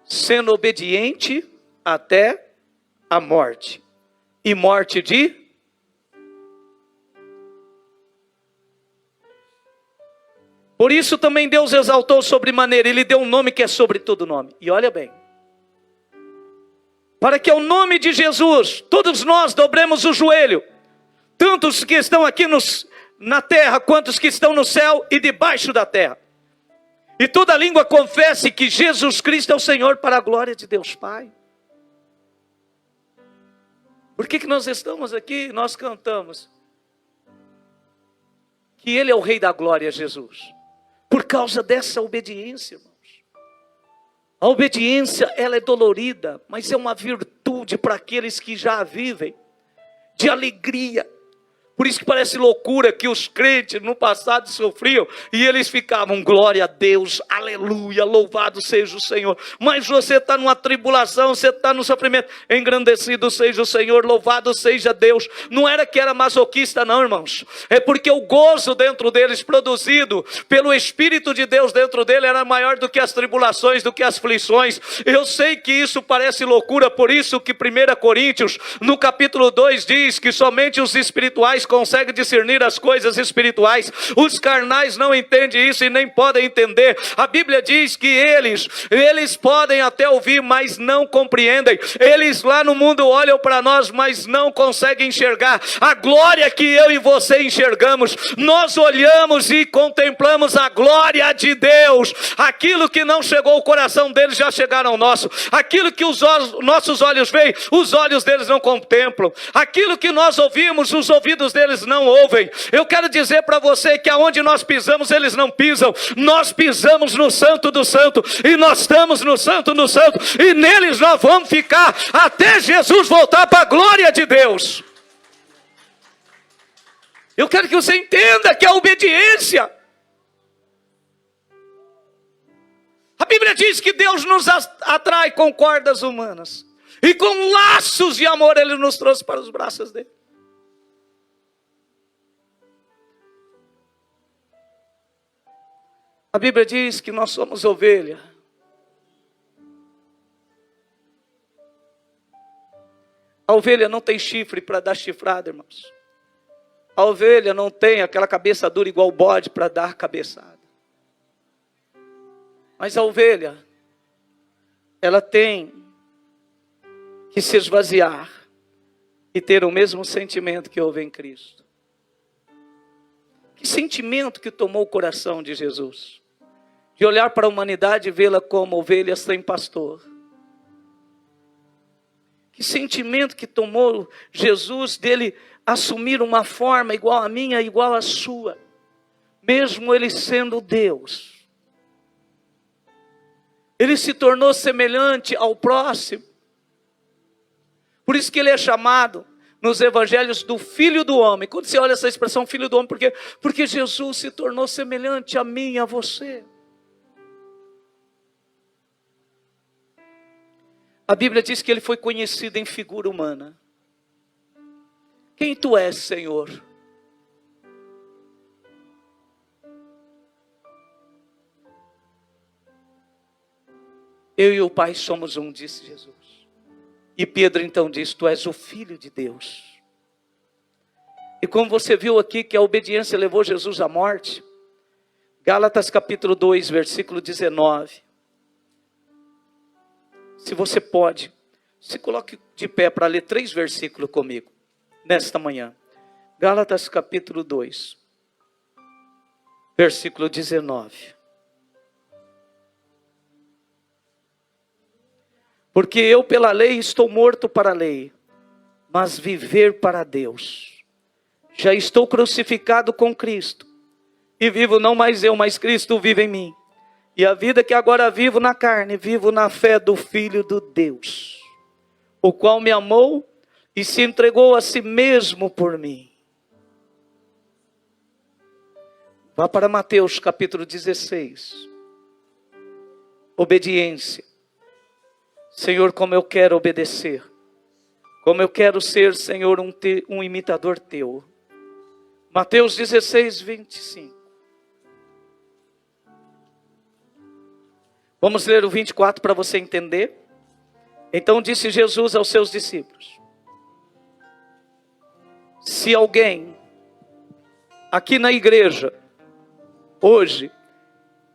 Sendo obediente até a morte. E morte de? Por isso também Deus exaltou sobremaneira. Ele deu um nome que é sobre todo nome. E olha bem. Para que ao nome de Jesus, todos nós dobremos o joelho. Tanto os que estão aqui na terra, quanto os que estão no céu e debaixo da terra. E toda língua confesse que Jesus Cristo é o Senhor, para a glória de Deus Pai. Por que nós estamos aqui? Nós cantamos que Ele é o Rei da Glória, Jesus. Por causa dessa obediência, irmãos. A obediência, ela é dolorida, mas é uma virtude para aqueles que já a vivem, de alegria. Por isso que parece loucura que os crentes no passado sofriam e eles ficavam, glória a Deus, aleluia, louvado seja o Senhor. Mas você está numa tribulação, você está no sofrimento, engrandecido seja o Senhor, louvado seja Deus. Não era que era masoquista não, irmãos. É porque o gozo dentro deles, produzido pelo Espírito de Deus dentro dele, era maior do que as tribulações, do que as aflições. Eu sei que isso parece loucura, por isso que 1 Coríntios, no capítulo 2, diz que somente os espirituais consegue discernir as coisas espirituais. Os carnais não entendem isso e nem podem entender. A Bíblia diz que eles podem até ouvir, mas não compreendem. Eles lá no mundo olham para nós, mas não conseguem enxergar a glória que eu e você enxergamos. Nós olhamos e contemplamos a glória de Deus. Aquilo que não chegou ao coração deles já chegaram ao nosso. Aquilo que os nossos olhos veem, os olhos deles não contemplam. Aquilo que nós ouvimos, os ouvidos deles não ouvem. Eu quero dizer para você que aonde nós pisamos, eles não pisam. Nós pisamos no Santo do Santo, e nós estamos no Santo do Santo, e neles nós vamos ficar até Jesus voltar para a glória de Deus. Eu quero que você entenda que a obediência A Bíblia diz que Deus nos atrai com cordas humanas. E com laços de amor Ele nos trouxe para os braços dele. A Bíblia diz que nós somos ovelha. A ovelha não tem chifre para dar chifrada, irmãos. A ovelha não tem aquela cabeça dura igual o bode para dar cabeçada. Mas a ovelha, ela tem que se esvaziar e ter o mesmo sentimento que houve em Cristo. Que sentimento que tomou o coração de Jesus? De olhar para a humanidade e vê-la como ovelha sem pastor. Que sentimento que tomou Jesus dele assumir uma forma igual à minha, igual à sua, mesmo ele sendo Deus. Ele se tornou semelhante ao próximo. Por isso que ele é chamado nos evangelhos do Filho do Homem. Quando você olha essa expressão Filho do Homem, por quê? Porque Jesus se tornou semelhante a mim e a você. A Bíblia diz que ele foi conhecido em figura humana. Quem tu és, Senhor? Eu e o Pai somos um, disse Jesus. E Pedro então diz, tu és o Filho de Deus. E como você viu aqui que a obediência levou Jesus à morte, Gálatas capítulo 2, versículo 19. Se você pode, se coloque de pé para ler 3 versículos comigo, nesta manhã. Gálatas capítulo 2, versículo 19. Porque eu pela lei estou morto para a lei, mas viver para Deus. Já estou crucificado com Cristo, e vivo não mais eu, mas Cristo vive em mim. E a vida que agora vivo na carne, vivo na fé do Filho do Deus, o qual me amou e se entregou a si mesmo por mim. Vá para Mateus capítulo 16. Obediência. Senhor, como eu quero obedecer. Como eu quero ser, Senhor, um imitador teu. Mateus 16, 25. Vamos ler o 24 para você entender. Então disse Jesus aos seus discípulos: se alguém aqui na igreja hoje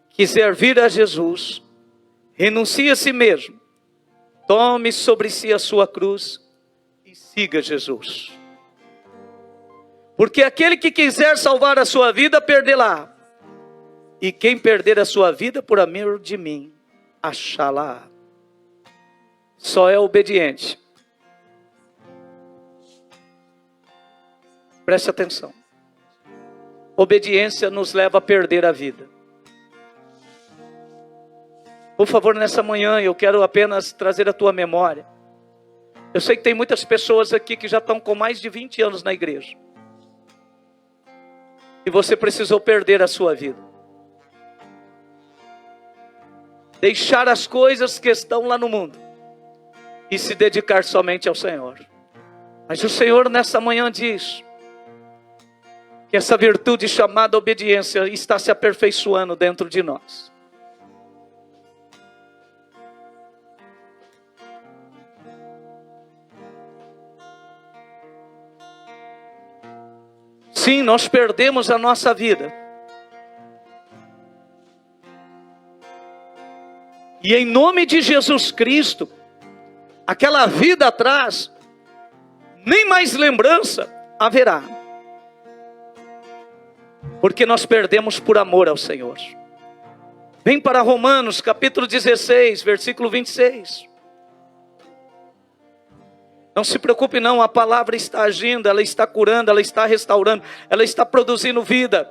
quiser vir a Jesus, renuncie a si mesmo, tome sobre si a sua cruz e siga Jesus. Porque aquele que quiser salvar a sua vida, perdê-la. E quem perder a sua vida por amor de mim, achá-la. Só é obediente. Preste atenção. Obediência nos leva a perder a vida. Por favor, nessa manhã eu quero apenas trazer a tua memória. Eu sei que tem muitas pessoas aqui que já estão com mais de 20 anos na igreja. E você precisou perder a sua vida. Deixar as coisas que estão lá no mundo e se dedicar somente ao Senhor. Mas o Senhor nessa manhã diz que essa virtude chamada obediência está se aperfeiçoando dentro de nós. Sim, nós perdemos a nossa vida. E em nome de Jesus Cristo, aquela vida atrás, nem mais lembrança haverá. Porque nós perdemos por amor ao Senhor. Vem para Romanos capítulo 16, versículo 26. Não se preocupe não, a palavra está agindo, ela está curando, ela está restaurando, ela está produzindo vida.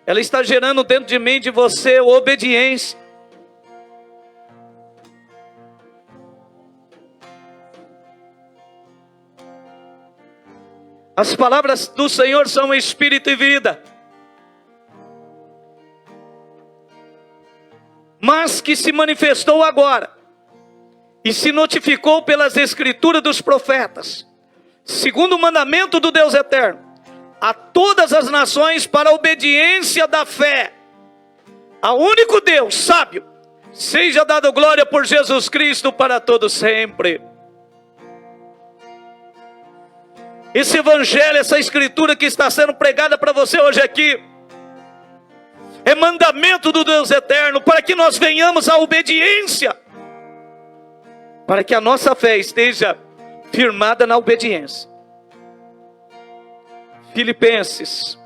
Ela está gerando dentro de mim e de você obediência. As palavras do Senhor são espírito e vida. Mas que se manifestou agora e se notificou pelas escrituras dos profetas, segundo o mandamento do Deus eterno, a todas as nações para a obediência da fé, ao único Deus sábio, seja dado glória por Jesus Cristo para todos sempre. Esse evangelho, essa escritura que está sendo pregada para você hoje aqui, é mandamento do Deus eterno para que nós venhamos à obediência, para que a nossa fé esteja firmada na obediência. Filipenses,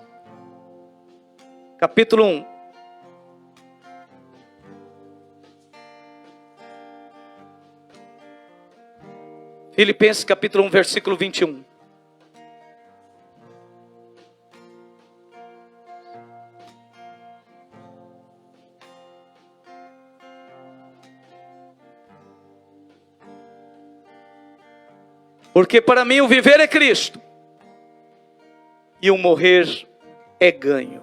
capítulo 1. Filipenses capítulo 1, versículo 21. Porque para mim o viver é Cristo, e o morrer é ganho.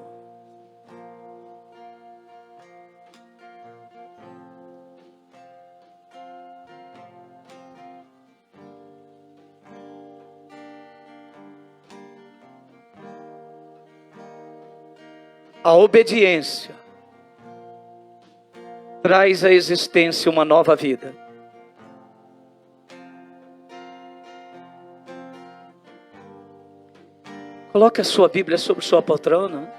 A obediência traz à existência uma nova vida. Coloque a sua Bíblia sobre sua poltrona.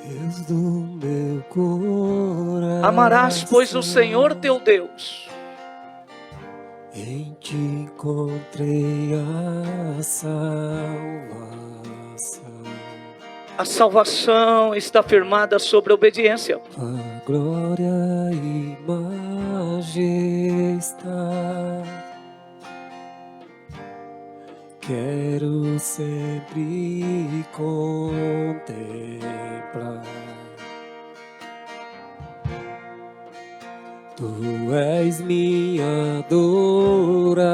Deus do meu coração, Amarás, pois, o Senhor teu Deus. em ti encontrei a salvação. A salvação está firmada sobre a obediência. A glória e majestade quero sempre contemplar. Tu és minha adoração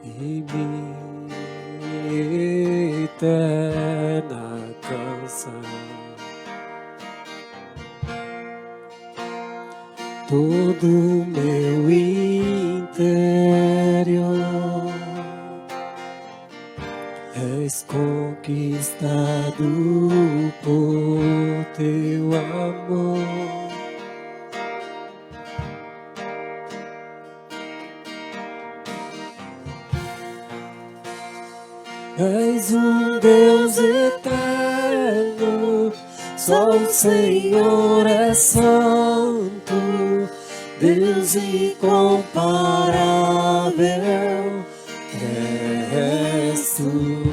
e minha eterna canção. Todo meu interior és conquistado por teu amor. És um Deus eterno, só o Senhor é santo, Deus incomparável és tu.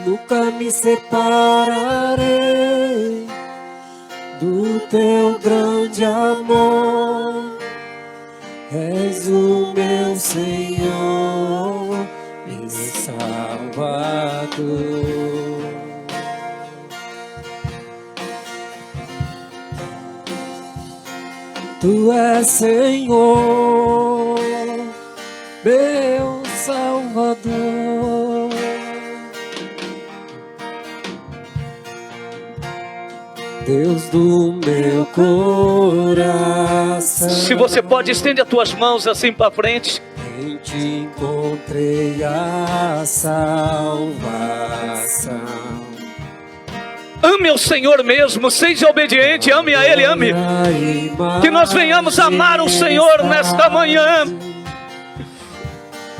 Nunca me separarei do teu grande amor. És o meu Senhor, meu Salvador. Tu és Senhor, meu Salvador. Deus do meu coração. Se você pode, estende as tuas mãos assim para frente. Em ti encontrei a salvação. Ame ao Senhor mesmo, seja obediente, ame a Ele, ame. Que nós venhamos amar o Senhor nesta manhã.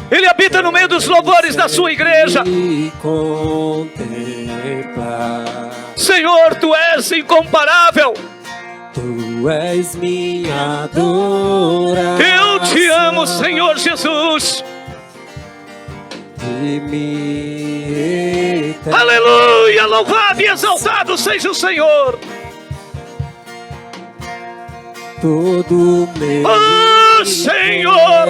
Ele habita no meio dos louvores da sua igreja. Senhor, Tu és incomparável. Tu és minha adoração. Eu te amo, Senhor Jesus. Aleluia, louvado e exaltado seja o Senhor. Todo meu Senhor,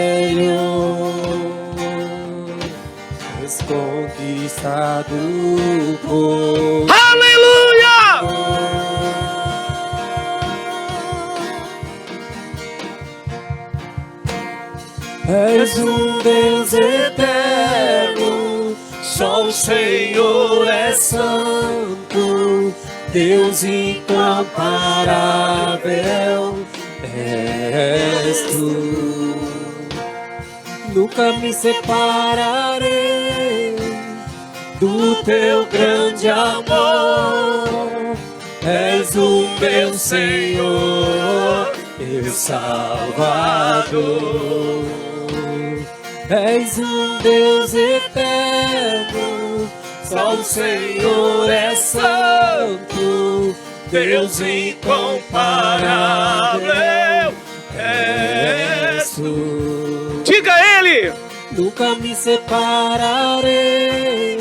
és conquistado por aleluia. És um Deus eterno, só o Senhor é santo, Deus incomparável és tu. Nunca me separarei do teu grande amor. És o meu Senhor, meu Salvador. És um Deus eterno, só o Senhor é santo, Deus incomparável és tu. Diga a Ele: nunca me separarei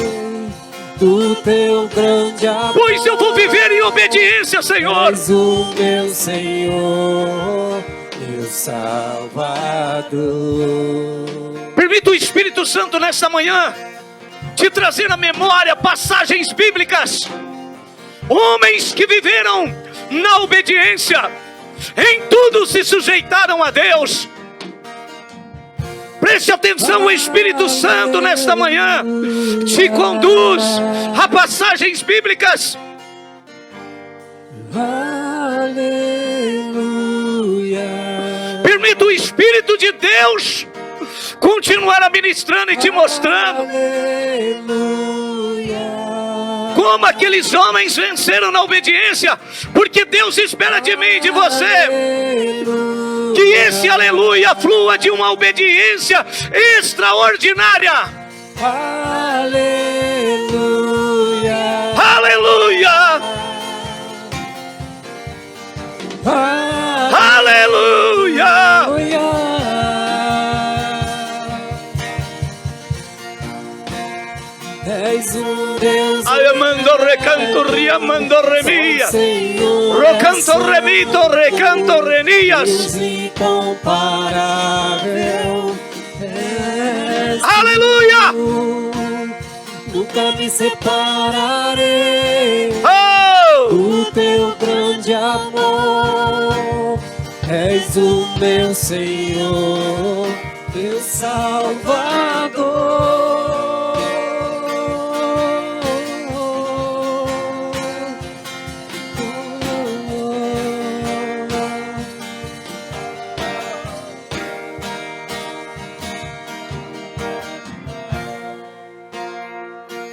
do teu grande amor. Pois eu vou viver em obediência, Senhor. És o meu Senhor, meu Salvador. Permita o Espírito Santo nesta manhã te trazer à memória passagens bíblicas. Homens que viveram na obediência, em tudo se sujeitaram a Deus. Preste atenção, o Espírito Santo nesta manhã te conduz a passagens bíblicas. Aleluia. Permita o Espírito de Deus continuar a ministrando e te mostrando como aqueles homens venceram na obediência, porque Deus espera de mim e de você que esse aleluia flua de uma obediência extraordinária. Aleluia. Aleluia. Aleluia. És um Deus Amando recanto riamando remia, rocanto remito recanto renias. Deus incomparável és Aleluia. tu. Nunca me separarei Oh! do teu grande amor. És o meu Senhor, meu Salvador.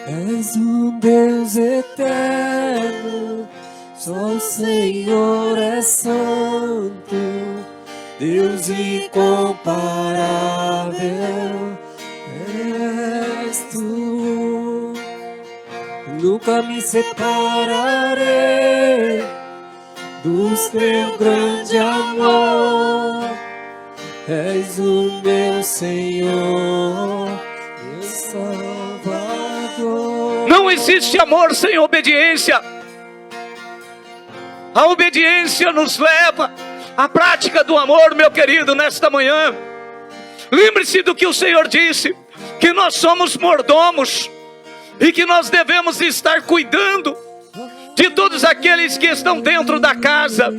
És um Deus eterno, só o Senhor é santo, Deus incomparável és tu. Nunca me separarei do teu grande amor. És o meu Senhor, meu Salvador. Não existe amor sem obediência. A obediência nos leva à prática do amor, meu querido, nesta manhã. Lembre-se do que o Senhor disse, que nós somos mordomos e que nós devemos estar cuidando de todos aqueles que estão dentro da casa.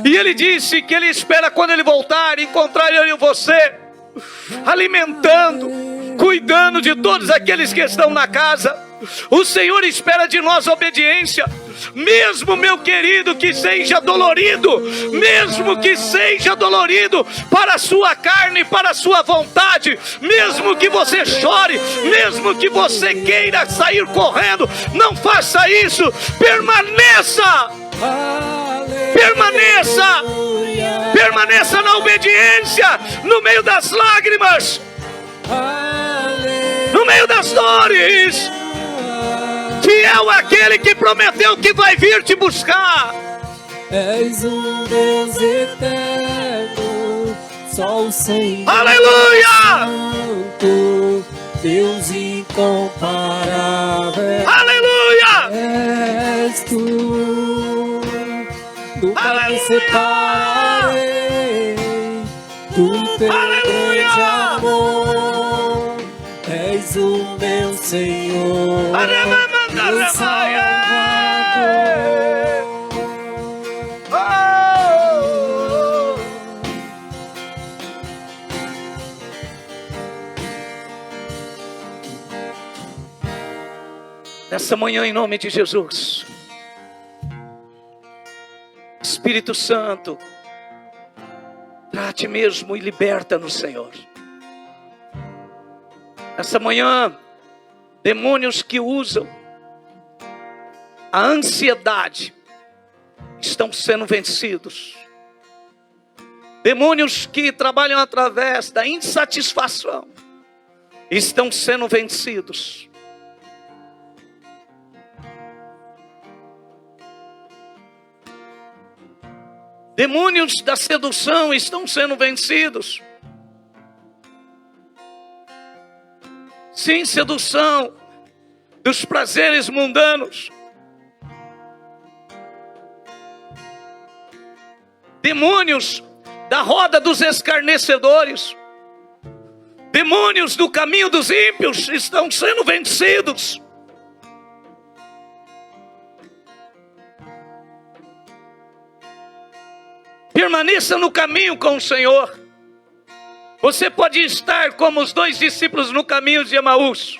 E Ele disse que Ele espera, quando Ele voltar, encontrar eu e você alimentando, cuidando de todos aqueles que estão na casa. O Senhor espera de nós obediência, mesmo, meu querido, que seja dolorido, mesmo que seja dolorido para a sua carne, para a sua vontade, mesmo que você chore, mesmo que você queira sair correndo, não faça isso. Permaneça, permaneça, permaneça na obediência, no meio das lágrimas, no meio das dores. Fiel aquele que prometeu que vai vir te buscar. És um Deus eterno, só o Senhor. Aleluia! Santo, Deus incomparável. Aleluia! És tu. Nunca me Aleluia! separarei do teu Aleluia! grande amor. És o meu Senhor, meu Salvador. Nessa manhã, em nome de Jesus, Espírito Santo, trate mesmo e liberta-nos, Senhor. Nessa manhã, demônios que usam a ansiedade estão sendo vencidos. Demônios que trabalham através da insatisfação estão sendo vencidos. Demônios da sedução estão sendo vencidos. Sim, sedução dos prazeres mundanos. Demônios da roda dos escarnecedores. Demônios do caminho dos ímpios estão sendo vencidos. Permaneça no caminho com o Senhor. Você pode estar como os 2 discípulos no caminho de Emaús.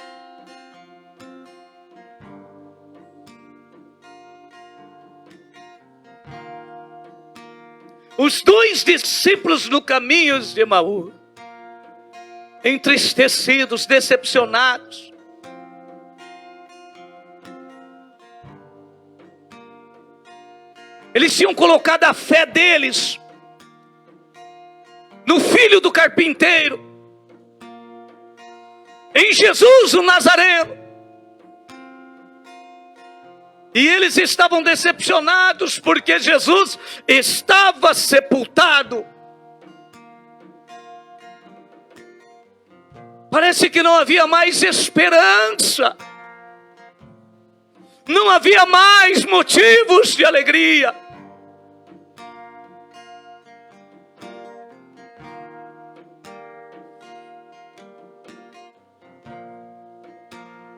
Os 2 discípulos no caminho de Emaús, entristecidos, decepcionados. Eles tinham colocado a fé deles no filho do carpinteiro, em Jesus o Nazareno. E eles estavam decepcionados porque Jesus estava sepultado. Parece que não havia mais esperança. Não havia mais motivos de alegria.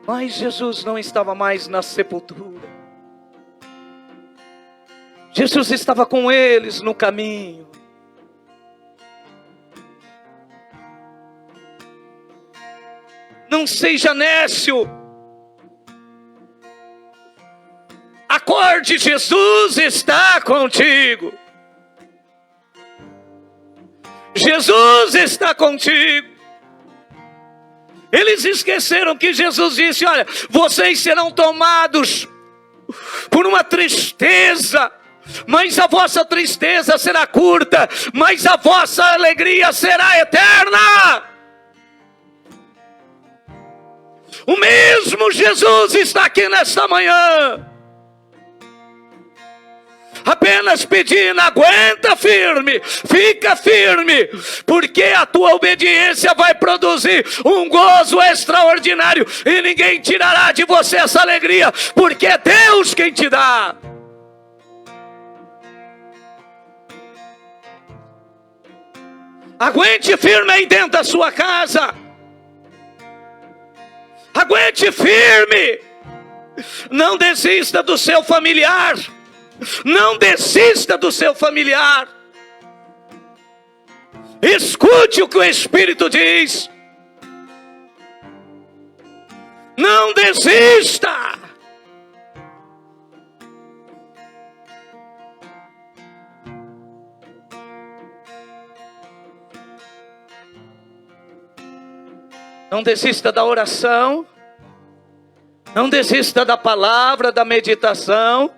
Mas Jesus não estava mais na sepultura. Jesus estava com eles no caminho. Não seja nécio. Acorde, Jesus está contigo. Jesus está contigo. Eles esqueceram que Jesus disse: olha, vocês serão tomados por uma tristeza, mas a vossa tristeza será curta, mas a vossa alegria será eterna. O mesmo Jesus está aqui nesta manhã, apenas pedindo: aguenta firme, fica firme, porque a tua obediência vai produzir um gozo extraordinário, e ninguém tirará de você essa alegria, porque é Deus quem te dá. Aguente firme aí dentro da sua casa. Aguente firme. Não desista do seu familiar. Não desista do seu familiar. Escute o que o Espírito diz. Não desista. Não desista da oração. Não desista da palavra, da meditação.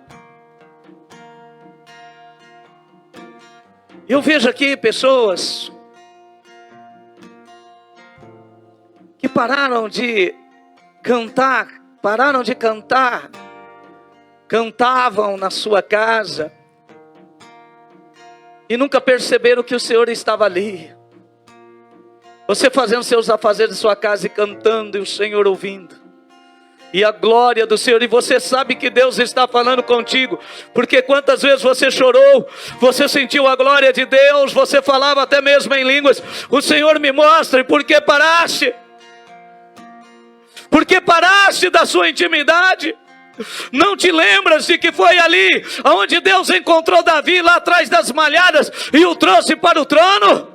Eu vejo aqui pessoas que pararam de cantar, cantavam na sua casa e nunca perceberam que o Senhor estava ali. Você fazendo seus afazeres em sua casa e cantando, e o Senhor ouvindo, e a glória do Senhor, e você sabe que Deus está falando contigo, porque quantas vezes você chorou, você sentiu a glória de Deus, você falava até mesmo em línguas. O Senhor me mostra. E por que paraste? Porque paraste da sua intimidade? Não te lembras de que foi ali onde Deus encontrou Davi lá atrás das malhadas e o trouxe para o trono?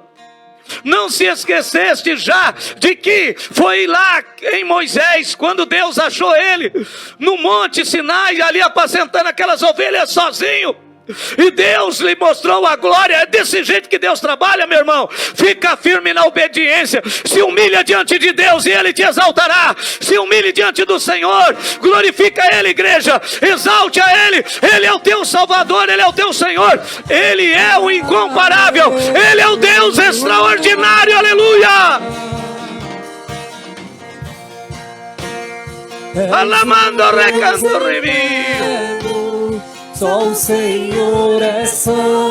Não se esqueceste já de que foi lá em Moisés, quando Deus achou ele no Monte Sinai, ali apacentando aquelas ovelhas sozinho. E Deus lhe mostrou a glória. É desse jeito que Deus trabalha, meu irmão. Fica firme na obediência. Se humilha diante de Deus e Ele te exaltará. Se humilhe diante do Senhor. Glorifica Ele, igreja. Exalte a Ele. Ele é o teu Salvador. Ele é o teu Senhor. Ele é o incomparável. Ele é o Deus extraordinário. Aleluia. Alamando, recanto, revio. Só o Senhor é santo.